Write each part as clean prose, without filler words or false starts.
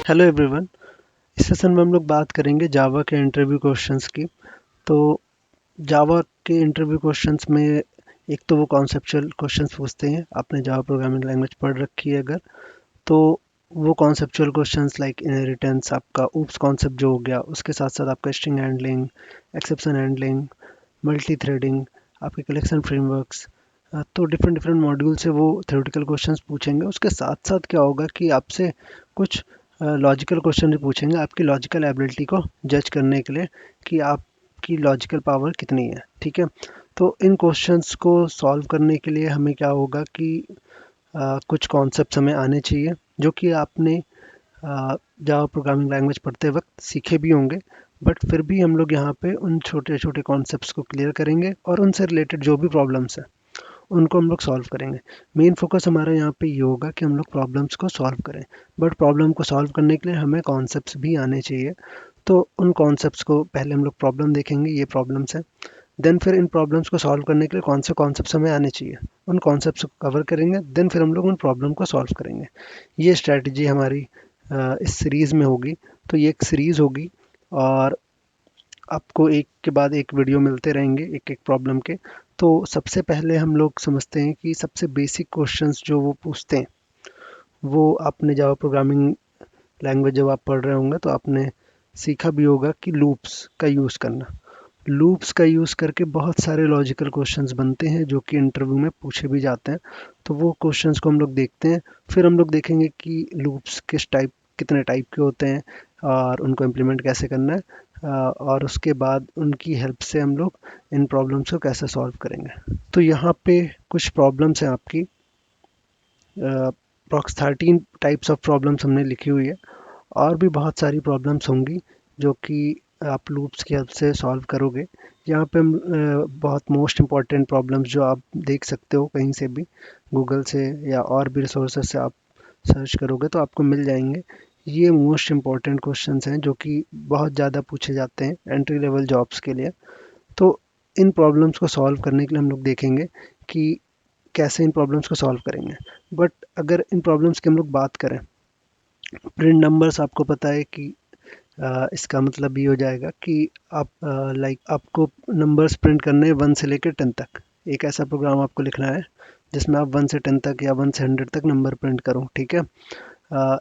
Hello everyone. इस session में हम लोग बात करेंगे जावा के इंटरव्यू क्वेश्चंस की। तो जावा के इंटरव्यू क्वेश्चंस में एक तो वो कॉन्सेप्चुअल क्वेश्चंस पूछते हैं। आपने जावा प्रोग्रामिंग लैंग्वेज पढ़ रखी है अगर, तो वो कॉन्सेप्चुअल क्वेश्चंस लाइक इनहेरिटेंस, आपका ऊप्स कॉन्सेप्ट जो हो गया, उसके साथ साथ आपका string handling, exception handling, multi threading, आपके कलेक्शन फ्रेमवर्क्स, तो डिफरेंट डिफरेंट मॉड्यूल से वो थ्योरेटिकल क्वेश्चंस पूछेंगे। उसके साथ साथ क्या होगा कि आपसे कुछ लॉजिकल क्वेश्चन भी पूछेंगे, आपकी लॉजिकल एबिलिटी को जज करने के लिए कि आपकी लॉजिकल पावर कितनी है। ठीक है, तो इन क्वेश्चंस को सॉल्व करने के लिए हमें क्या होगा कि कुछ कॉन्सेप्ट्स हमें आने चाहिए जो कि आपने जावा प्रोग्रामिंग लैंग्वेज पढ़ते वक्त सीखे भी होंगे, बट फिर भी हम लोग यहाँ पे उन छोटे छोटे कॉन्सेप्ट्स को क्लियर करेंगे और उनसे रिलेटेड जो भी प्रॉब्लम्स हैं उनको हम लोग सॉल्व करेंगे। मेन फोकस हमारा यहाँ पे ये होगा कि हम लोग प्रॉब्लम्स को सॉल्व करें, बट प्रॉब्लम को सॉल्व करने के लिए हमें कॉन्सेप्ट्स भी आने चाहिए। तो उन कॉन्सेप्ट्स को पहले हम लोग प्रॉब्लम देखेंगे, ये प्रॉब्लम्स हैं। देन फिर इन प्रॉब्लम्स को सॉल्व करने के लिए कौन से कॉन्सेप्ट्स हमें आने चाहिए, उन कॉन्सेप्ट्स को कवर करेंगे। देन फिर हम लोग उन प्रॉब्लम को सॉल्व करेंगे। ये स्ट्रैटेजी हमारी इस सीरीज़ में होगी। तो ये एक सीरीज़ होगी और आपको एक के बाद एक वीडियो मिलते रहेंगे एक एक प्रॉब्लम के। तो सबसे पहले हम लोग समझते हैं कि सबसे बेसिक क्वेश्चंस जो वो पूछते हैं, वो आपने जावा प्रोग्रामिंग लैंग्वेज जब आप पढ़ रहे होंगे तो आपने सीखा भी होगा कि लूप्स का यूज़ करना। लूप्स का यूज़ करके बहुत सारे लॉजिकल क्वेश्चंस बनते हैं जो कि इंटरव्यू में पूछे भी जाते हैं। तो वो क्वेश्चंस को हम लोग देखते हैं। फिर हम लोग देखेंगे कि लूप्स कितने टाइप के होते हैं और उनको इम्प्लीमेंट कैसे करना है। और उसके बाद उनकी हेल्प से हम लोग इन प्रॉब्लम्स को कैसे सॉल्व करेंगे। तो यहाँ पे कुछ प्रॉब्लम्स हैं आपकी, अप्रॉक्स 13 टाइप्स ऑफ प्रॉब्लम्स हमने लिखी हुई है। और भी बहुत सारी प्रॉब्लम्स होंगी जो कि आप लूप्स की हेल्प से सॉल्व करोगे। यहाँ पे हम बहुत मोस्ट इम्पॉर्टेंट प्रॉब्लम्स जो आप देख सकते हो कहीं से भी, गूगल से या और भी रिसोर्सेज से आप सर्च करोगे तो आपको मिल जाएंगे। ये मोस्ट इम्पॉर्टेंट क्वेश्चंस हैं जो कि बहुत ज़्यादा पूछे जाते हैं एंट्री लेवल जॉब्स के लिए। तो इन प्रॉब्लम्स को सॉल्व करने के लिए हम लोग देखेंगे कि कैसे इन प्रॉब्लम्स को सॉल्व करेंगे। बट अगर इन प्रॉब्लम्स की हम लोग बात करें, प्रिंट नंबर्स आपको पता है कि इसका मतलब ये हो जाएगा कि आप लाइक आपको नंबर्स प्रिंट करने हैं 1 से लेकर 10 तक। एक ऐसा प्रोग्राम आपको लिखना है जिसमें आप 1 से 10 तक या 1 से 100 तक नंबर प्रिंट करो। ठीक है,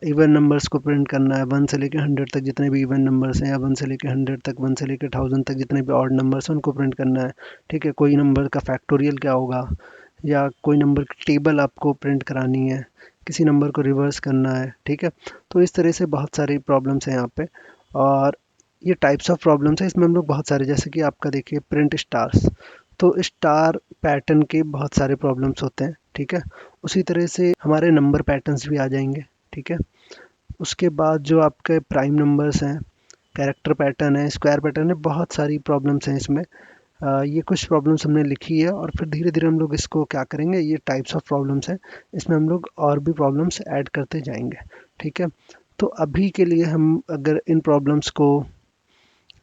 इवन नंबर्स को प्रिंट करना है 1 से लेकर 100 तक, जितने भी इवन नंबर्स हैं, या 1 से लेकर 100 तक, 1 से लेकर 1000 तक जितने भी ऑड नंबर्स हैं उनको प्रिंट करना है। ठीक है, कोई नंबर का फैक्टोरियल क्या होगा, या कोई नंबर की टेबल आपको प्रिंट करानी है, किसी नंबर को रिवर्स करना है। ठीक है, तो इस तरह से बहुत सारी प्रॉब्लम्स हैं यहाँ पे। और ये टाइप्स ऑफ प्रॉब्लम्स हैं, इसमें हम लोग बहुत सारे, जैसे कि आपका देखिए प्रिंट स्टार्स, तो स्टार पैटर्न के बहुत सारे प्रॉब्लम्स होते हैं। ठीक है, उसी तरह से हमारे नंबर पैटर्न्स भी आ जाएंगे। ठीक है, उसके बाद जो आपके प्राइम नंबर्स हैं, कैरेक्टर पैटर्न है, स्क्वायर पैटर्न है, बहुत सारी प्रॉब्लम्स हैं इसमें। ये कुछ प्रॉब्लम्स हमने लिखी है और फिर धीरे धीरे हम लोग इसको क्या करेंगे, ये टाइप्स ऑफ प्रॉब्लम्स हैं, इसमें हम लोग और भी प्रॉब्लम्स ऐड करते जाएंगे। ठीक है, तो अभी के लिए हम अगर इन प्रॉब्लम्स को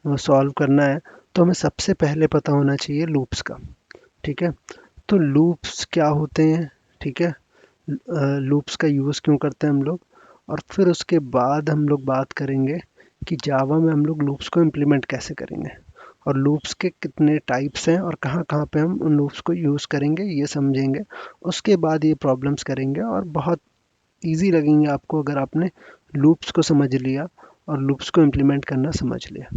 सॉल्व करना है तो हमें सबसे पहले पता होना चाहिए लूप्स का। ठीक है, तो लूप्स क्या होते हैं, ठीक है, लूप्स का यूज़ क्यों करते हैं हम लोग, और फिर उसके बाद हम लोग बात करेंगे कि जावा में हम लोग लूप्स को इम्प्लीमेंट कैसे करेंगे, और लूप्स के कितने टाइप्स हैं और कहाँ कहाँ पे हम उन लूप्स को यूज़ करेंगे ये समझेंगे। उसके बाद ये प्रॉब्लम्स करेंगे और बहुत ईजी लगेंगे आपको अगर आपने लूप्स को समझ लिया और लूप्स को इम्प्लीमेंट करना समझ लिया।